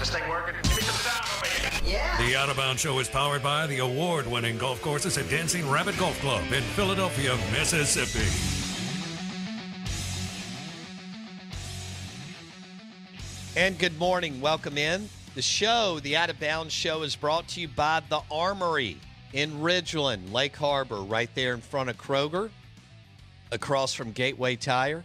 this thing working? Give me some sound over here. Yeah. The Out of Bounds Show is powered by the award-winning golf courses at Dancing Rabbit Golf Club in Philadelphia, Mississippi. And good morning. Welcome in. The show, the Out of Bounds Show, is brought to you by The Armory in Ridgeland, Lake Harbor, right there in front of Kroger, across from Gateway Tire.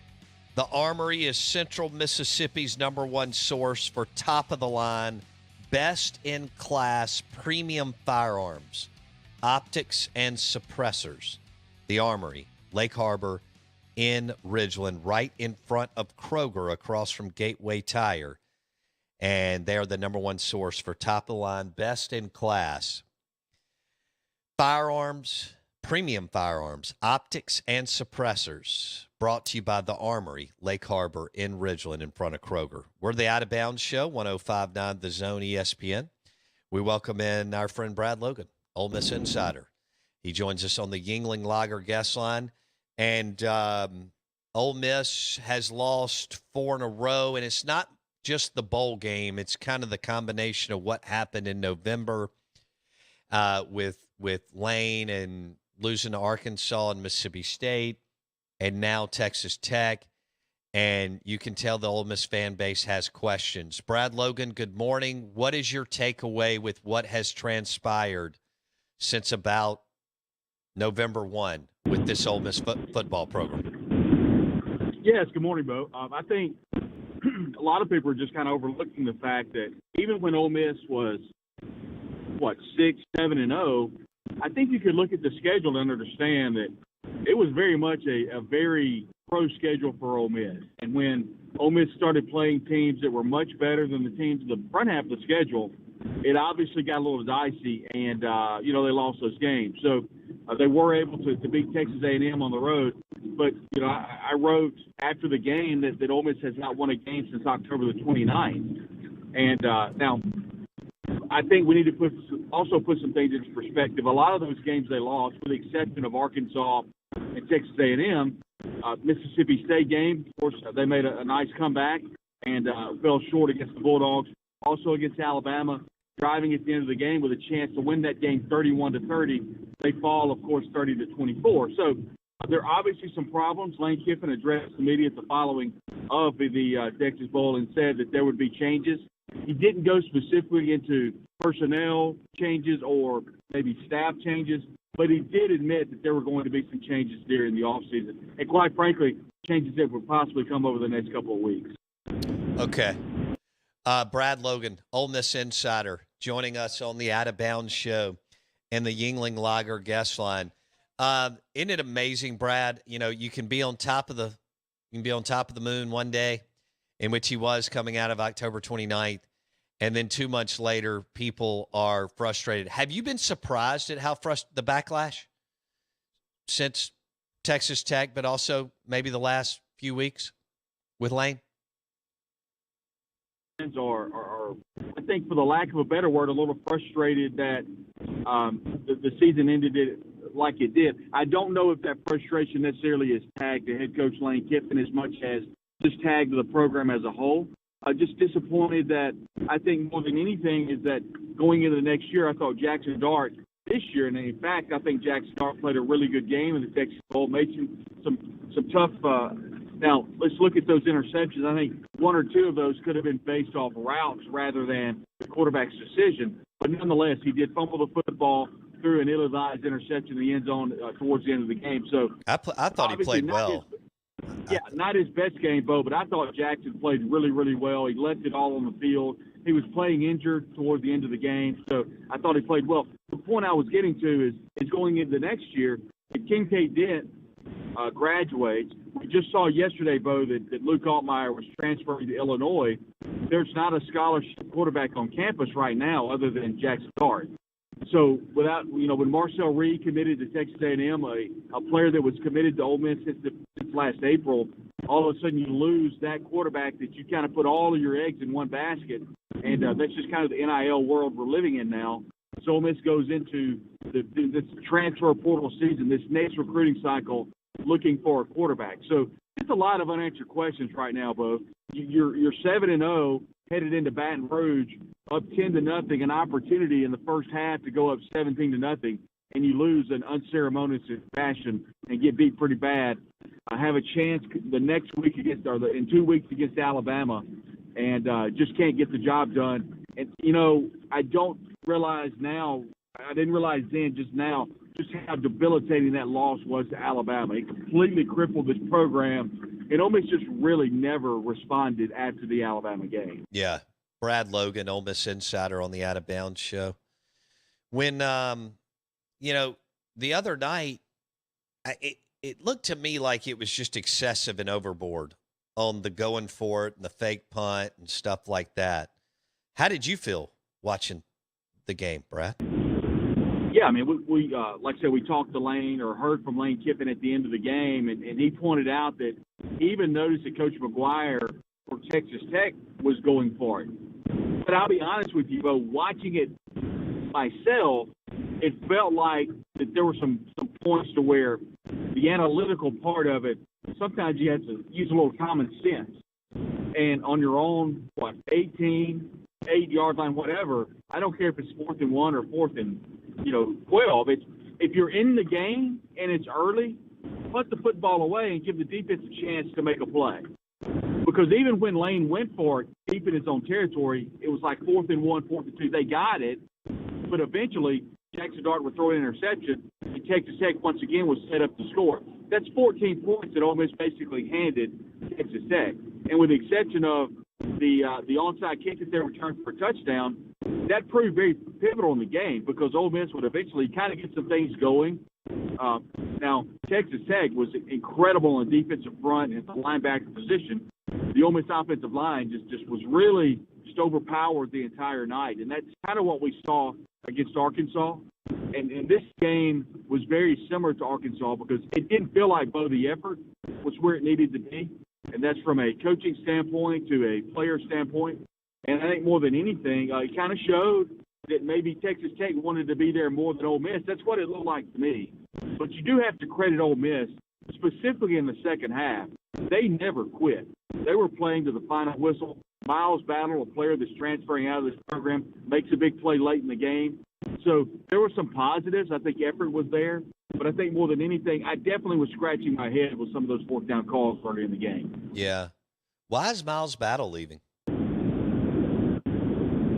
The Armory is Central Mississippi's #1 source for top-of-the-line, best-in-class premium firearms, optics, and suppressors. The Armory, Lake Harbor in Ridgeland, right in front of Kroger, across from Gateway Tire. And they're the #1 source for top-of-the-line, best-in-class firearms, premium firearms, optics, and suppressors. Brought to you by The Armory, Lake Harbor in Ridgeland in front of Kroger. We're the Out of Bounds Show, 105.9 The Zone ESPN. We welcome in our friend Brad Logan, Ole Miss Insider. He joins us on the Yuengling Lager guest line. And Ole Miss has lost 4 in a row, and it's not just the bowl game. It's kind of the combination of what happened in November with Lane and losing to Arkansas and Mississippi State, and now Texas Tech. And you can tell the Ole Miss fan base has questions. Brad Logan, good morning. What is your takeaway with what has transpired since about November 1 with this Ole Miss football program? Yes, good morning, Bo. I think a lot of people are just kind of overlooking the fact that even when Ole Miss was, 6-7-0, I think you could look at the schedule and understand that it was very much a very pro schedule for Ole Miss. And when Ole Miss started playing teams that were much better than the teams in the front half of the schedule, it obviously got a little dicey, and, they lost those games. So they were able to beat Texas A&M on the road. But, I wrote after the game that Ole Miss has not won a game since October the 29th. And now I think we need to also put some things into perspective. A lot of those games they lost, with the exception of Arkansas and Texas A&M, Mississippi State game, of course, they made a nice comeback and fell short against the Bulldogs. Also against Alabama, driving at the end of the game with a chance to win that game 31-30. They fall, of course, 30-24. So there are obviously some problems. Lane Kiffin addressed the media at the following of the Texas Bowl and said that there would be changes. He didn't go specifically into personnel changes or maybe staff changes, but he did admit that there were going to be some changes during the offseason. And quite frankly, changes that would possibly come over the next couple of weeks. Okay. Brad Logan, Ole Miss Insider, joining us on the Out of Bounds Show and the Yuengling Lager guest line. Isn't it amazing, Brad? You can be on top of the moon one day, in which he was coming out of October 29th, and then 2 months later, people are frustrated. Have you been surprised at how the backlash since Texas Tech, but also maybe the last few weeks with Lane? Are I think, for the lack of a better word, a little frustrated that the season ended like it did. I don't know if that frustration necessarily is tagged to head coach Lane Kiffin as much as just tagged to the program as a whole. Just disappointed that I think more than anything is that going into the next year, I thought Jackson Dart this year, and in fact, I think Jackson Dart played a really good game in the Texas Bowl, made some tough now, let's look at those interceptions. I think 1 or 2 of those could have been based off routes rather than the quarterback's decision. But nonetheless, he did fumble the football through an ill-advised interception in the end zone towards the end of the game. So I thought he played well. Not his best game, Bo, but I thought Jackson played really, really well. He left it all on the field. He was playing injured toward the end of the game, so I thought he played well. The point I was getting to is going into next year, if Kincaid Dent graduates, we just saw yesterday, Bo, that Luke Altmaier was transferring to Illinois. There's not a scholarship quarterback on campus right now other than Jackson Dart. So when Marcel Reed committed to Texas A&M, a player that was committed to Ole Miss since last April, all of a sudden you lose that quarterback that you kind of put all of your eggs in one basket, and that's just kind of the NIL world we're living in now. So Ole Miss goes into this transfer portal season, this next recruiting cycle, looking for a quarterback. So it's a lot of unanswered questions right now, Bo. You're 7-0 headed into Baton Rouge up 10-0, an opportunity in the first half to go up 17-0, and you lose in unceremonious fashion and get beat pretty bad. I have a chance the next week in 2 weeks against Alabama, and just can't get the job done. And, I don't realize now, I didn't realize then just now, just how debilitating that loss was to Alabama. It completely crippled this program, and Ole Miss just really never responded after the Alabama game. Yeah. Brad Logan, Ole Miss Insider on the Out of Bounds show. When, the other night, it looked to me like it was just excessive and overboard on the going for it and the fake punt and stuff like that. How did you feel watching the game, Brad? Yeah, I mean, we like I said, we talked to Lane or heard from Lane Kiffin at the end of the game, and he pointed out that he even noticed that Coach McGuire for Texas Tech was going for it. But I'll be honest with you, Bo, watching it myself, it felt like that there were some points to where the analytical part of it, sometimes you have to use a little common sense. And on your own, 18, 8-yard line, whatever, I don't care if it's 4th and 1 or 4th and 12. If you're in the game and it's early, put the football away and give the defense a chance to make a play. Because even when Lane went for it, deep in his own territory, it was like 4th and 1, 4th and 2. They got it, but eventually Jackson Dart would throw an interception, and Texas Tech once again was set up to score. That's 14 points that Ole Miss basically handed Texas Tech. And with the exception of the onside kick that they returned for a touchdown, that proved very pivotal in the game because Ole Miss would eventually kind of get some things going. Now, Texas Tech was incredible in the defensive front and at the linebacker position. The Ole Miss offensive line just was really just overpowered the entire night, and that's kind of what we saw against Arkansas. And this game was very similar to Arkansas because it didn't feel like the effort was where it needed to be, and that's from a coaching standpoint to a player standpoint. And I think more than anything, it kind of showed that maybe Texas Tech wanted to be there more than Ole Miss. That's what it looked like to me. But you do have to credit Ole Miss, specifically in the second half. They never quit. They were playing to the final whistle. Miles Battle, a player that's transferring out of this program, makes a big play late in the game. So there were some positives. I think effort was there. But I think more than anything, I definitely was scratching my head with some of those fourth down calls early in the game. Yeah. Why is Miles Battle leaving?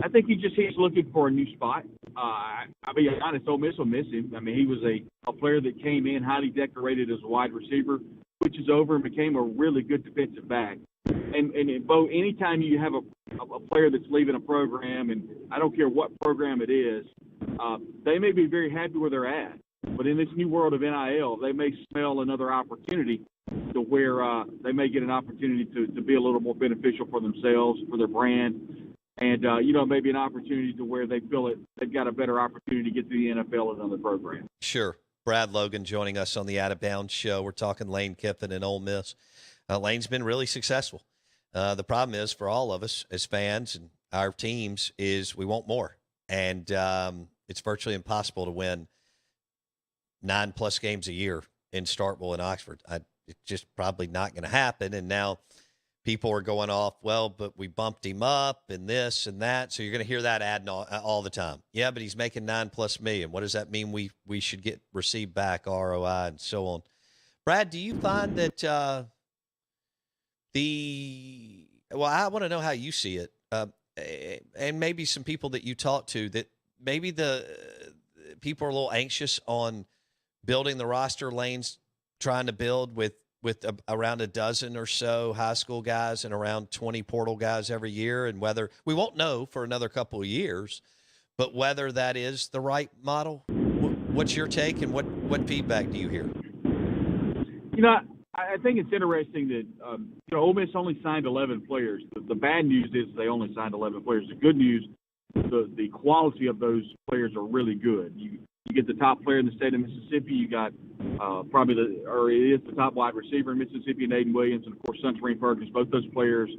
I think he's looking for a new spot. I'll be honest, Ole Miss will miss him. I mean, he was a player that came in highly decorated as a wide receiver, switches over and became a really good defensive back. And Bo, anytime you have a player that's leaving a program, and I don't care what program it is, they may be very happy where they're at. But in this new world of NIL, they may smell another opportunity to where they may get an opportunity to be a little more beneficial for themselves, for their brand. And, maybe an opportunity to where they feel they've got a better opportunity to get to the NFL and another program. Sure. Brad Logan joining us on the Out of Bounds show. We're talking Lane Kiffin and Ole Miss. Lane's been really successful. The problem is for all of us as fans and our teams is we want more. And it's virtually impossible to win 9+ games a year in Starkville and Oxford. It's just probably not going to happen. And now people are going off, well, but we bumped him up and this and that. So you're going to hear that ad all the time. Yeah, but he's making $9+ million. What does that mean we should receive back, ROI, and so on? Brad, do you find that I want to know how you see it, and maybe some people that you talk to, that maybe the people are a little anxious on building the roster Lane's trying to build with around a dozen or so high school guys and around 20 portal guys every year, and whether we won't know for another couple of years, but whether that is the right model. What's your take, and what feedback do you hear? I think it's interesting that Ole Miss only signed 11 players. The bad news is they only signed 11 players. The good news, the quality of those players are really good. You get the top player in the state of Mississippi. You got it is the top wide receiver in Mississippi, and Aiden Williams, and of course Suntarine Perkins. Both those players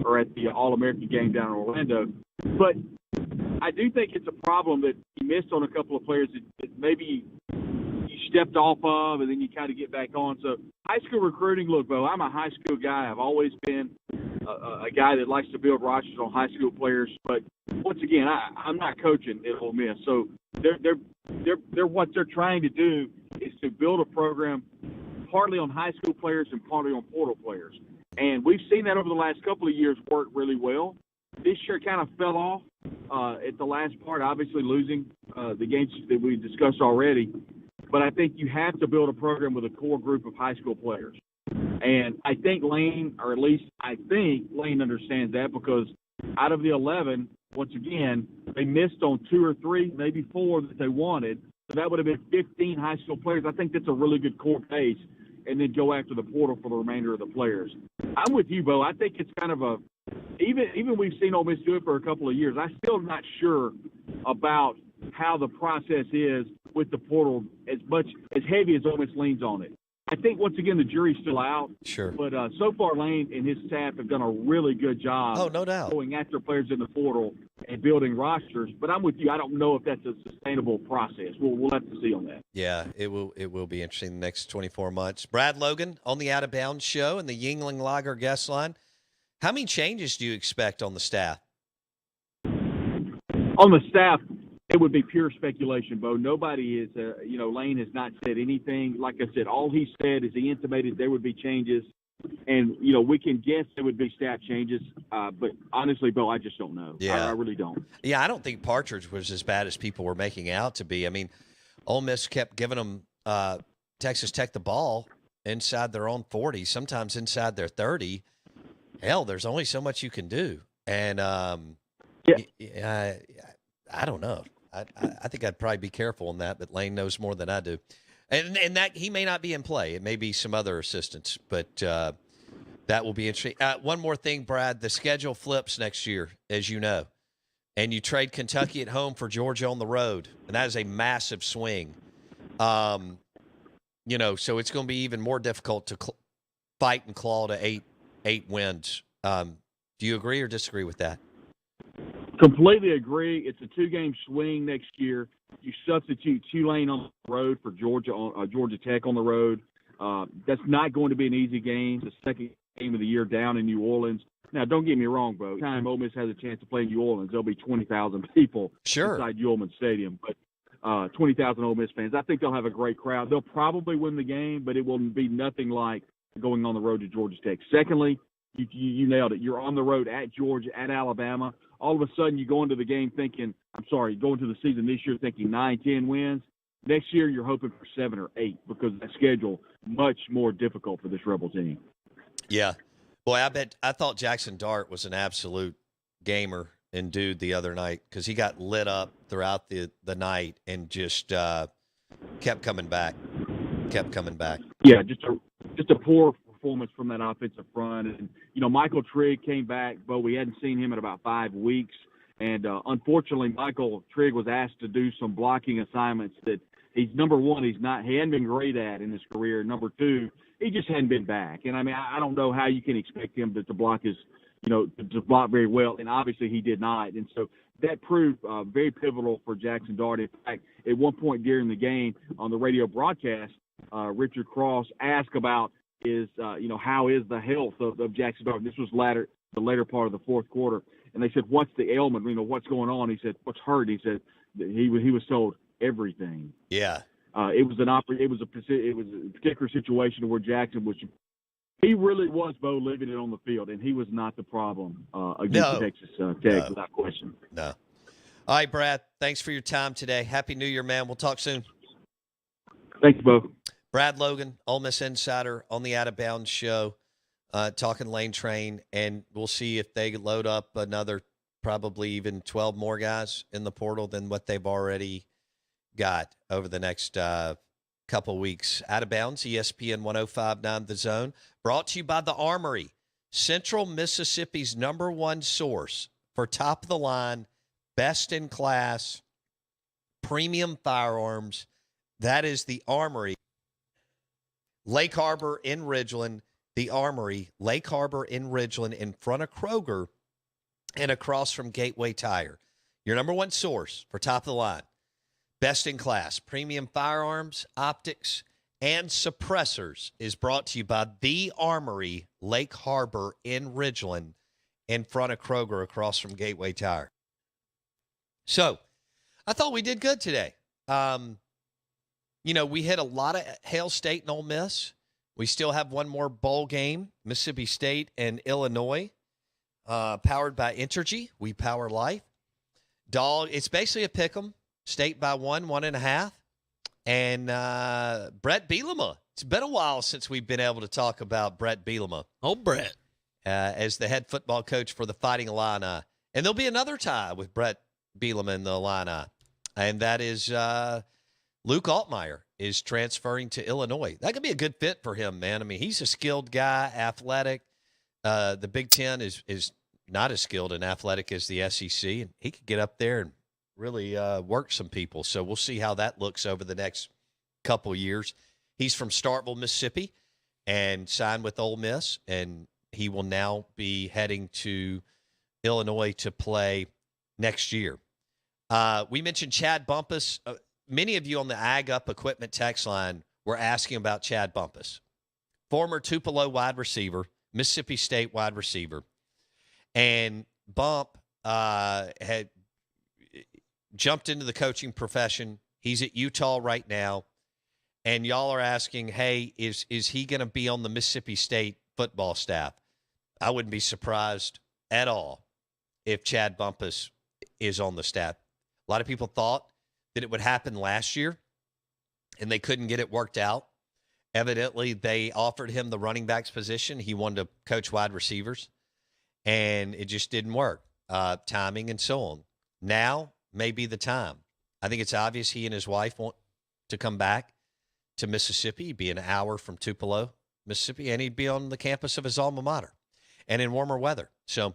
are at the All-American game down in Orlando. But I do think it's a problem that you missed on a couple of players that maybe you stepped off of, and then you kind of get back on. So high school recruiting, look, Bo, I'm a high school guy. I've always been. a guy that likes to build rosters on high school players. But once again, I'm not coaching at Ole Miss, so they're what they're trying to do is to build a program partly on high school players and partly on portal players. And we've seen that over the last couple of years work really well. This year kind of fell off at the last part, obviously losing the games that we discussed already. But I think you have to build a program with a core group of high school players. And I think Lane, or at least I think Lane understands that, because out of the 11, once again, they missed on 2 or 3, maybe 4 that they wanted. So that would have been 15 high school players. I think that's a really good core base, and then go after the portal for the remainder of the players. I'm with you, Bo. I think it's kind of a even we've seen Ole Miss do it for a couple of years. I'm still not sure about how the process is with the portal as heavy as Ole Miss leans on it. I think, once again, the jury's still out. Sure. But so far, Lane and his staff have done a really good job. Oh, no doubt. Going after players in the portal and building rosters. But I'm with you. I don't know if that's a sustainable process. We'll have to see on that. Yeah, it will be interesting the next 24 months. Brad Logan on the Out of Bounds show and the Yuengling Lager guest line. How many changes do you expect on the staff? On the staff, it would be pure speculation, Bo. Nobody is, Lane has not said anything. Like I said, all he said is he intimated there would be changes. And, we can guess there would be staff changes. But honestly, Bo, I just don't know. Yeah. I really don't. Yeah, I don't think Partridge was as bad as people were making out to be. I mean, Ole Miss kept giving them Texas Tech the ball inside their own 40, sometimes inside their 30. Hell, there's only so much you can do. And I don't know. I think I'd probably be careful on that, but Lane knows more than I do. And that he may not be in play. It may be some other assistants, but that will be interesting. One more thing, Brad. The schedule flips next year, as you know, and you trade Kentucky at home for Georgia on the road, and that is a massive swing. So it's going to be even more difficult to fight and claw to eight wins. Do you agree or disagree with that? Completely agree. It's a 2-game swing next year. You substitute Tulane on the road for Georgia Tech on the road. That's not going to be an easy game. It's the second game of the year down in New Orleans. Now, don't get me wrong, Bo. Anytime Ole Miss has a chance to play in New Orleans, there'll be 20,000 people inside Yuengling Stadium. But 20,000 Ole Miss fans. I think they'll have a great crowd. They'll probably win the game, but it will be nothing like going on the road to Georgia Tech. Secondly, you nailed it. You're on the road at Georgia, at Alabama. All of a sudden, you go into the game go into the season this year thinking 9-10 wins. Next year, you're hoping for 7 or 8 because the schedule much more difficult for this Rebel team. Yeah. Boy, I thought Jackson Dart was an absolute gamer and dude the other night because he got lit up throughout the night and just kept coming back. Yeah, just a poor performance from that offensive front. And, Michael Trigg came back, but we hadn't seen him in about 5 weeks. And unfortunately, Michael Trigg was asked to do some blocking assignments that number one, he hadn't been great at in his career. Number two, he just hadn't been back. And I don't know how you can expect him to block to block very well. And obviously he did not. And so that proved very pivotal for Jackson Dart. In fact, at one point during the game on the radio broadcast, Richard Cross asked about how is the health of Jackson Dart? This was the later part of the fourth quarter. And they said, what's the ailment? What's going on? He said, what's hurt? He said he was told everything. Yeah. It was a particular situation where Jackson he really was, Bo, leaving it on the field, and he was not the problem against Texas Tech, without question. No. All right, Brad, thanks for your time today. Happy New Year, man. We'll talk soon. Thanks, Bo. Brad Logan, Ole Miss Insider on the Out of Bounds show, talking Lane Train, and we'll see if they load up another probably even 12 more guys in the portal than what they've already got over the next couple weeks. Out of Bounds, ESPN 105.9 The Zone, brought to you by The Armory, Central Mississippi's #1 source for top-of-the-line, best-in-class, premium firearms. That is The Armory. Lake Harbor in Ridgeland, The Armory, Lake Harbor in Ridgeland, in front of Kroger and across from Gateway Tire. Your #1 source for top of the line, best in class, premium firearms, optics, and suppressors is brought to you by The Armory, Lake Harbor in Ridgeland, in front of Kroger across from Gateway Tire. So I thought we did good today. We hit a lot of Hail State and Ole Miss. We still have one more bowl game, Mississippi State and Illinois, powered by Entergy. We power life. Dog, it's basically a pick 'em. State by 1.5. And Brett Bielema. It's been a while since we've been able to talk about Brett Bielema. Oh, Brett. As the head football coach for the Fighting Illini. And there'll be another tie with Brett Bielema and the Illini. And that is Luke Altmaier is transferring to Illinois. That could be a good fit for him, man. I mean, he's a skilled guy, athletic. The Big Ten is not as skilled and athletic as the SEC, and he could get up there and really work some people. So we'll see how that looks over the next couple years. He's from Starkville, Mississippi, and signed with Ole Miss, and he will now be heading to Illinois to play next year. We mentioned Chad Bumpus. Many of you on the Ag Up Equipment text line were asking about Chad Bumpus, former Tupelo wide receiver, Mississippi State wide receiver. And Bump had jumped into the coaching profession. He's at Utah right now. And y'all are asking, hey, is he going to be on the Mississippi State football staff? I wouldn't be surprised at all if Chad Bumpus is on the staff. A lot of people thought that it would happen last year, and they couldn't get it worked out. Evidently, they offered him the running backs position. He wanted to coach wide receivers, and it just didn't work. Timing and so on. Now may be the time. I think it's obvious he and his wife want to come back to Mississippi. He'd be an hour from Tupelo, Mississippi, and he'd be on the campus of his alma mater and in warmer weather. So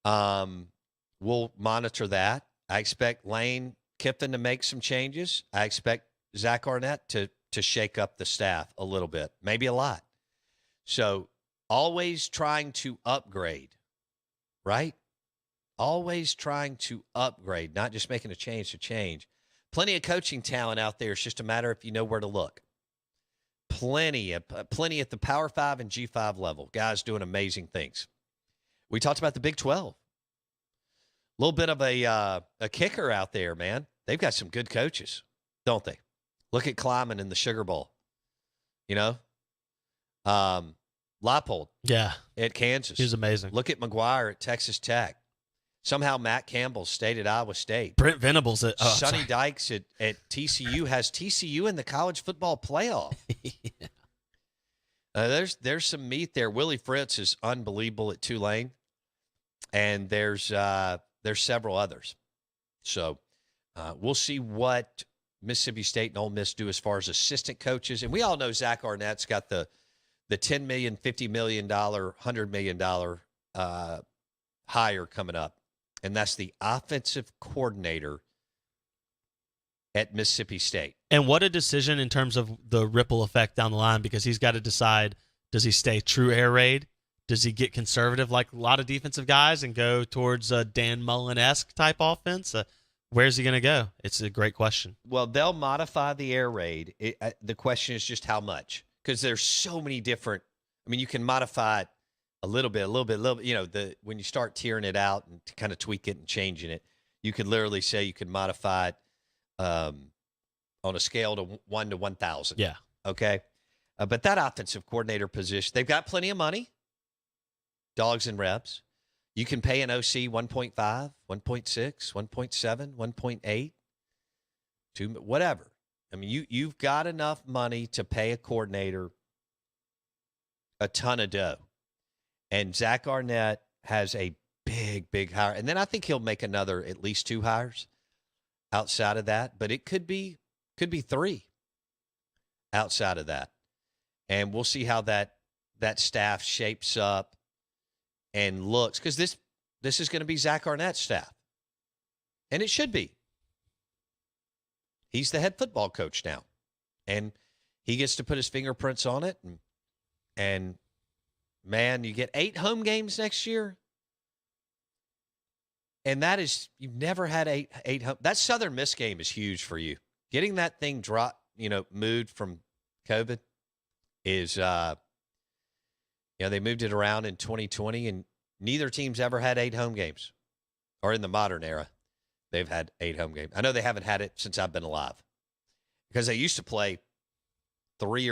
we'll monitor that. I expect Lane Kiffin to make some changes. I expect Zach Arnett to shake up the staff a little bit, maybe a lot. So always trying to upgrade, right? Always trying to upgrade, not just making a change to change. Plenty of coaching talent out there. It's just a matter if you know where to look. Plenty at the Power 5 and G5 level. Guys doing amazing things. We talked about the Big 12. A little bit of a kicker out there, man. They've got some good coaches, don't they? Look at Kleiman in the Sugar Bowl. You know? Leipold. Yeah. At Kansas. He was amazing. Look at McGuire at Texas Tech. Somehow Matt Campbell stayed at Iowa State. Brent Venables at Sonny Dykes at TCU has TCU in the college football playoff. Yeah. There's some meat there. Willie Fritz is unbelievable at Tulane, and there's several others. So we'll see what Mississippi State and Ole Miss do as far as assistant coaches. And we all know Zach Arnett's got the $10 million, $50 million, $100 million hire coming up. And that's the offensive coordinator at Mississippi State. And what a decision in terms of the ripple effect down the line, because he's got to decide, does he stay true air raid? Does he get conservative like a lot of defensive guys and go towards a Dan Mullen-esque type offense? Where's he going to go? It's a great question. Well, they'll modify the air raid. The question is just how much, because there's so many different – I mean, you can modify it a little bit. You know, when you start tearing it out and kind of tweak it and changing it, you could literally say you can modify it on a scale to 1 to 1,000. Yeah. Okay. But that offensive coordinator position, they've got plenty of money, dogs and reps. You can pay an OC 1.5, 1.6, 1.7, 1.8, 2, whatever. I mean, you've got enough money to pay a coordinator a ton of dough. And Zach Arnett has a big hire. And then I think he'll make at least 2 hires outside of that. But it could be 3 outside of that. And we'll see how that staff shapes up and looks. Because this is going to be Zach Arnett's staff. And it should be. He's the head football coach now. And he gets to put his fingerprints on it. And man, you get 8 home games next year. And that is, you've never had 8 home. That Southern Miss game is huge for you. Getting that thing moved from COVID, is they moved it around in 2020, and neither team's ever had 8 home games. Or in the modern era, they've had 8 home games. I know they haven't had it since I've been alive, because they used to play 3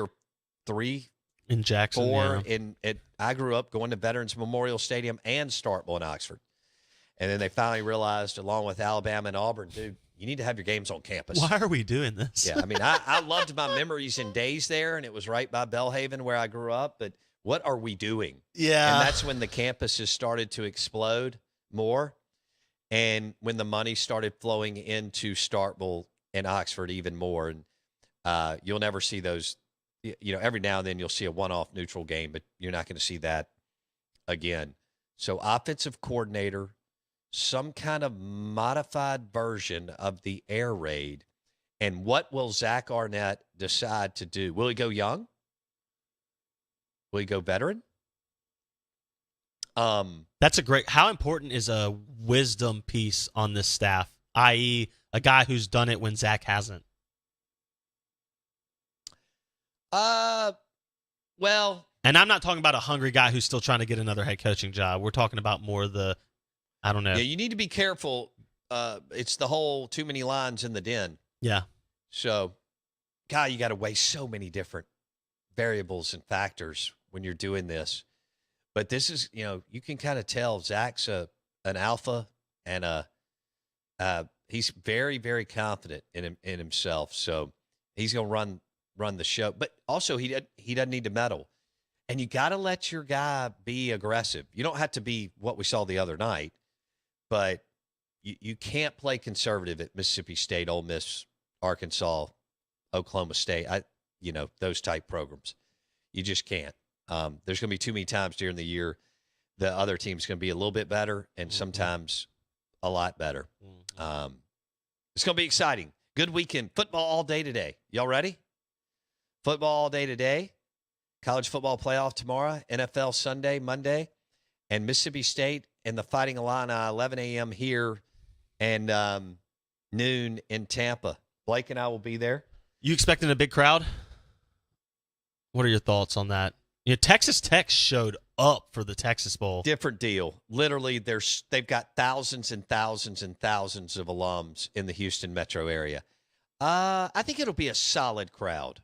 in Jackson. 4 Yeah. I grew up going to Veterans Memorial Stadium and Starkville in Oxford. And then they finally realized, along with Alabama and Auburn, dude, you need to have your games on campus. Why are we doing this? Yeah, I mean, I loved my memories and days there, and it was right by Belhaven where I grew up. But what are we doing? Yeah. And that's when the campuses started to explode more, and when the money started flowing into Starkville and Oxford even more. And you'll never see those. Every now and then you'll see a one-off neutral game, but you're not going to see that again. So offensive coordinator, some kind of modified version of the air raid. And what will Zach Arnett decide to do? Will he go young? Will he go veteran? That's a great – how important is a wisdom piece on this staff, i.e. a guy who's done it when Zach hasn't? Well, and I'm not talking about a hungry guy who's still trying to get another head coaching job. We're talking about more the, I don't know. Yeah, you need to be careful. It's the whole too many lines in the den. Yeah. So, God, you got to weigh so many different variables and factors when you're doing this. But this is, you can kind of tell Zach's an alpha, and he's very, very confident in himself. So he's going to run the show. But also he doesn't need to meddle. And you got to let your guy be aggressive. You don't have to be what we saw the other night, but you can't play conservative at Mississippi State, Ole Miss, Arkansas, Oklahoma State, those type programs. You just can't. There's going to be too many times during the year the other team's going to be a little bit better and sometimes a lot better. It's going to be exciting. Good weekend. Football all day today. Y'all ready? Football all day today. College football playoff tomorrow. NFL Sunday, Monday. And Mississippi State and the Fighting Illini, 11 a.m. here and noon in Tampa. Blake and I will be there. You expecting a big crowd? What are your thoughts on that? Texas Tech showed up for the Texas Bowl. Different deal. Literally, they've got thousands and thousands and thousands of alums in the Houston metro area. I think it'll be a solid crowd.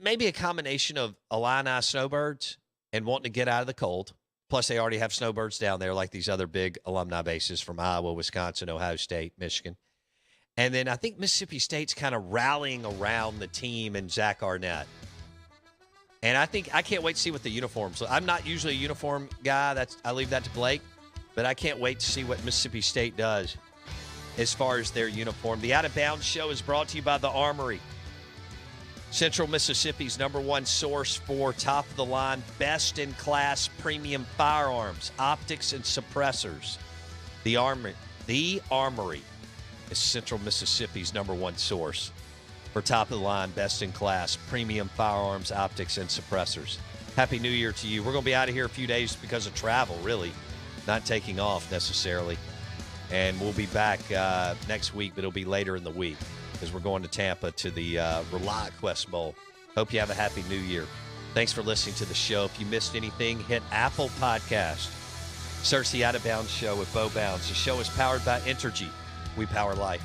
Maybe a combination of Illini snowbirds and wanting to get out of the cold. Plus, they already have snowbirds down there like these other big alumni bases from Iowa, Wisconsin, Ohio State, Michigan. And then I think Mississippi State's kind of rallying around the team and Zach Arnett. And I can't wait to see what the uniforms look. I'm not usually a uniform guy. I leave that to Blake. But I can't wait to see what Mississippi State does as far as their uniform. The Out of Bounds Show is brought to you by The Armory, Central Mississippi's #1 source for top-of-the-line, best-in-class premium firearms, optics, and suppressors. The Armory is Central Mississippi's #1 source for top-of-the-line, best-in-class, premium firearms, optics, and suppressors. Happy New Year to you. We're going to be out of here a few days because of travel, really, not taking off necessarily. And we'll be back next week, but it'll be later in the week because we're going to Tampa to the ReliaQuest Bowl. Hope you have a happy New Year. Thanks for listening to the show. If you missed anything, hit Apple Podcast. Search the Out of Bounds Show with Bo Bounds. The show is powered by Entergy. We power life.